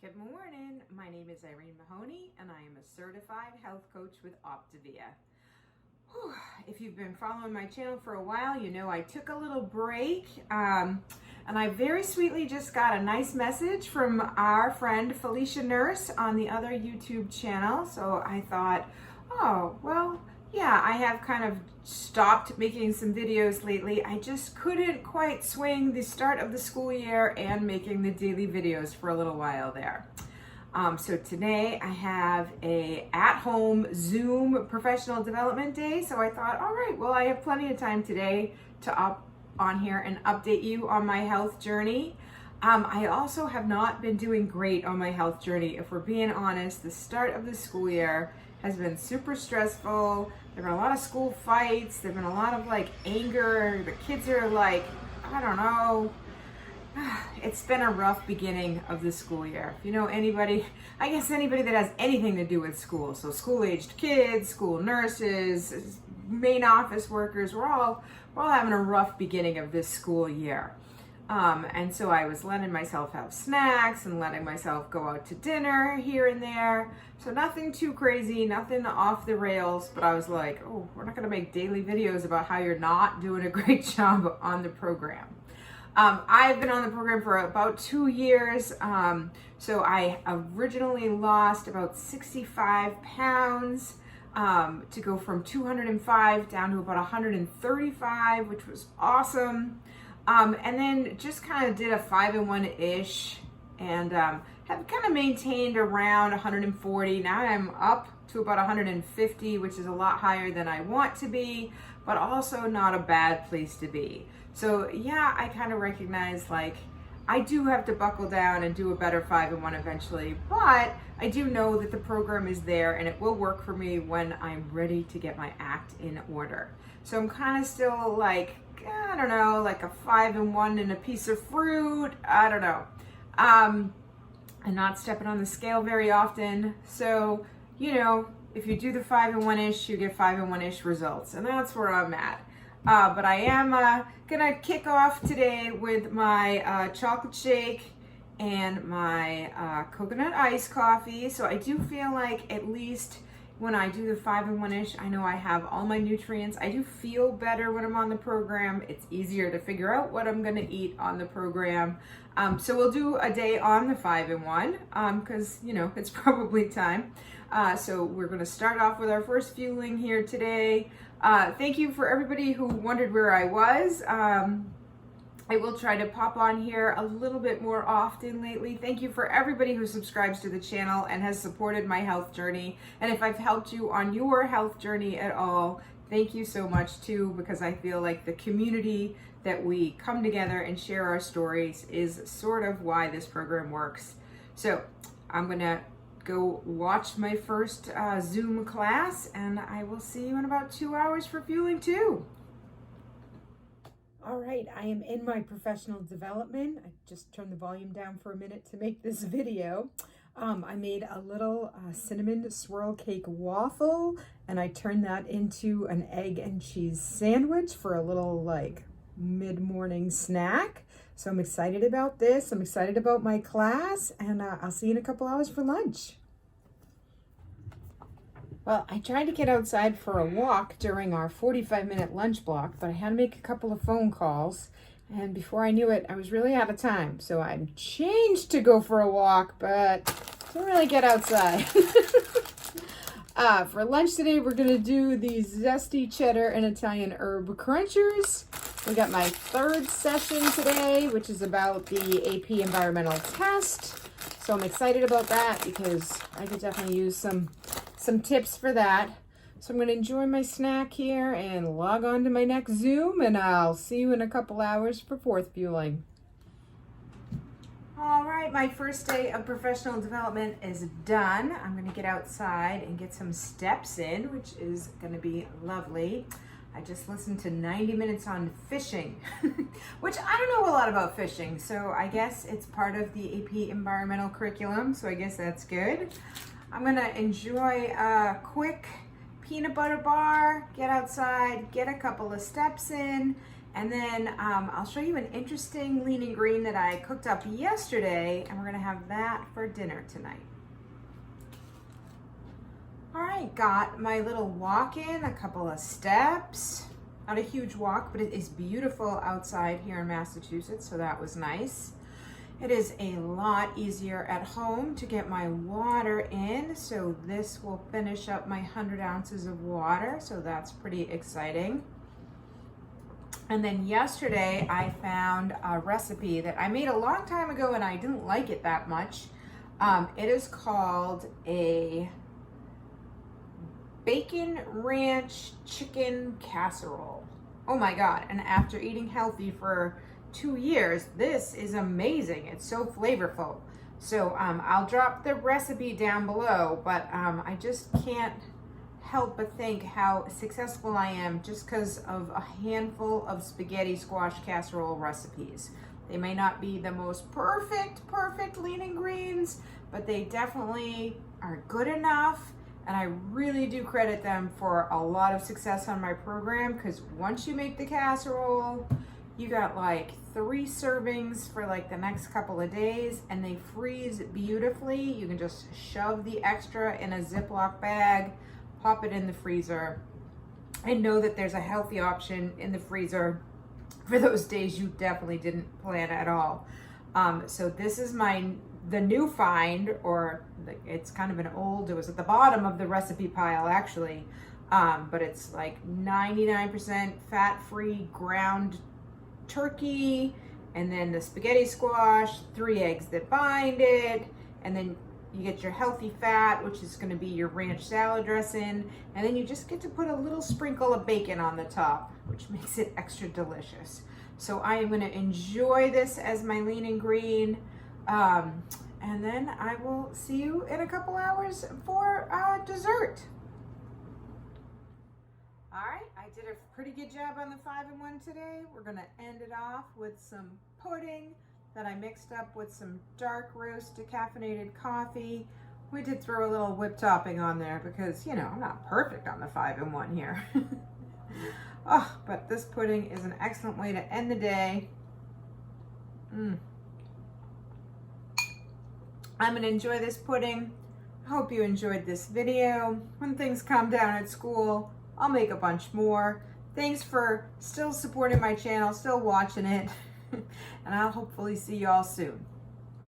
Good morning. My name is Irene Mahoney and I am a certified health coach with Optavia. Whew. If you've been following my channel for a while, you know I took a little break and I very sweetly just got a nice message from our friend Felicia Nurse on the other YouTube channel. So I thought, oh, well, yeah, I have kind of stopped making some videos lately. I just couldn't quite swing the start of the school year and making the daily videos for a little while there. So today I have a at-home Zoom professional development day. So I thought, all right, well, I have plenty of time today to up on here and update you on my health journey. I also have not been doing great on my health journey. If we're being honest, the start of the school year has been super stressful. There have been a lot of school fights. There have been a lot of anger. The kids are I don't know. It's been a rough beginning of the school year. If you know anybody, I guess anybody that has anything to do with school, so school-aged kids, school nurses, main office workers, we're all having a rough beginning of this school year. And so I was letting myself have snacks and letting myself go out to dinner here and there. So nothing too crazy, nothing off the rails, but I was like, oh, we're not gonna make daily videos about how you're not doing a great job on the program. I've been on the program for about 2 years. So I originally lost about 65 pounds to go from 205 down to about 135, which was awesome. And then just kind of did a 5-in-1-ish and have kind of maintained around 140. Now I'm up to about 150, which is a lot higher than I want to be, but also not a bad place to be. So yeah, I kind of recognize I do have to buckle down and do a better 5-in-1 eventually, but I do know that the program is there and it will work for me when I'm ready to get my act in order. So I'm kind of still I don't know, a 5-in-1 and a piece of fruit. I don't know. I'm not stepping on the scale very often. So, if you do the 5-in-1-ish, you get 5-in-1-ish results. And that's where I'm at. But I am gonna kick off today with my chocolate shake and my coconut iced coffee. So I do feel like at least when I do the 5-in-1-ish, I know I have all my nutrients. I do feel better when I'm on the program. It's easier to figure out what I'm gonna eat on the program. So we'll do a day on the 5-in-1 because, it's probably time. So we're gonna start off with our first fueling here today. Thank you for everybody who wondered where I was. I will try to pop on here a little bit more often lately. Thank you for everybody who subscribes to the channel and has supported my health journey. And if I've helped you on your health journey at all, thank you so much too, because I feel like the community that we come together and share our stories is sort of why this program works. So I'm gonna go watch my first Zoom class and I will see you in about 2 hours for fueling 2. All right, I am in my professional development. I just turned the volume down for a minute to make this video. I made a little cinnamon swirl cake waffle and I turned that into an egg and cheese sandwich for a little mid-morning snack. So I'm excited about this. I'm excited about my class and I'll see you in a couple hours for lunch. Well, I tried to get outside for a walk during our 45-minute lunch block, but I had to make a couple of phone calls, and before I knew it, I was really out of time. So I changed to go for a walk, but didn't really get outside. For lunch today, we're gonna do these zesty cheddar and Italian herb crunchers. We got my third session today, which is about the AP environmental test. So I'm excited about that because I could definitely use some tips for that. So I'm going to enjoy my snack here and log on to my next Zoom, and I'll see you in a couple hours for fourth fueling. All right, my first day of professional development is done. I'm going to get outside and get some steps in, which is going to be lovely. I just listened to 90 minutes on fishing, which I don't know a lot about fishing, so I guess it's part of the AP environmental curriculum, so I guess that's good. I'm gonna enjoy a quick peanut butter bar, get outside, get a couple of steps in, And then I'll show you an interesting lean and green that I cooked up yesterday, and we're gonna have that for dinner tonight. All right, got my little walk in, a couple of steps. Not a huge walk, but it is beautiful outside here in Massachusetts, so that was nice. It is a lot easier at home to get my water in, so this will finish up my 100 ounces of water, so that's pretty exciting. And then yesterday I found a recipe that I made a long time ago and I didn't like it that much. It is called a bacon ranch chicken casserole. Oh my God, and after eating healthy for 2 years, this is amazing. It's so flavorful. So I'll drop the recipe down below, but I just can't help but think how successful I am just because of a handful of spaghetti squash casserole recipes. They may not be the most perfect lean and greens, but they definitely are good enough. And I really do credit them for a lot of success on my program, because once you make the casserole, you got like 3 servings for like the next couple of days, and they freeze beautifully. You can just shove the extra in a Ziploc bag, pop it in the freezer, and know that there's a healthy option in the freezer for those days you definitely didn't plan at all. So this is the new find, or it's kind of an old, it was at the bottom of the recipe pile actually, but it's like 99% fat-free ground turkey, and then the spaghetti squash, 3 eggs that bind it, and then you get your healthy fat, which is going to be your ranch salad dressing, and then you just get to put a little sprinkle of bacon on the top, which makes it extra delicious. So I am going to enjoy this as my lean and green, and then I will see you in a couple hours for dessert. All right, I did a pretty good job on the 5-in-1 today. We're going to end it off with some pudding that I mixed up with some dark roast decaffeinated coffee. We did throw a little whip topping on there because, you know, I'm not perfect on the 5-in-1 here. Oh, but this pudding is an excellent way to end the day. I'm going to enjoy this pudding. I hope you enjoyed this video. When things calm down at school, I'll make a bunch more. Thanks for still supporting my channel, still watching it, and I'll hopefully see you all soon.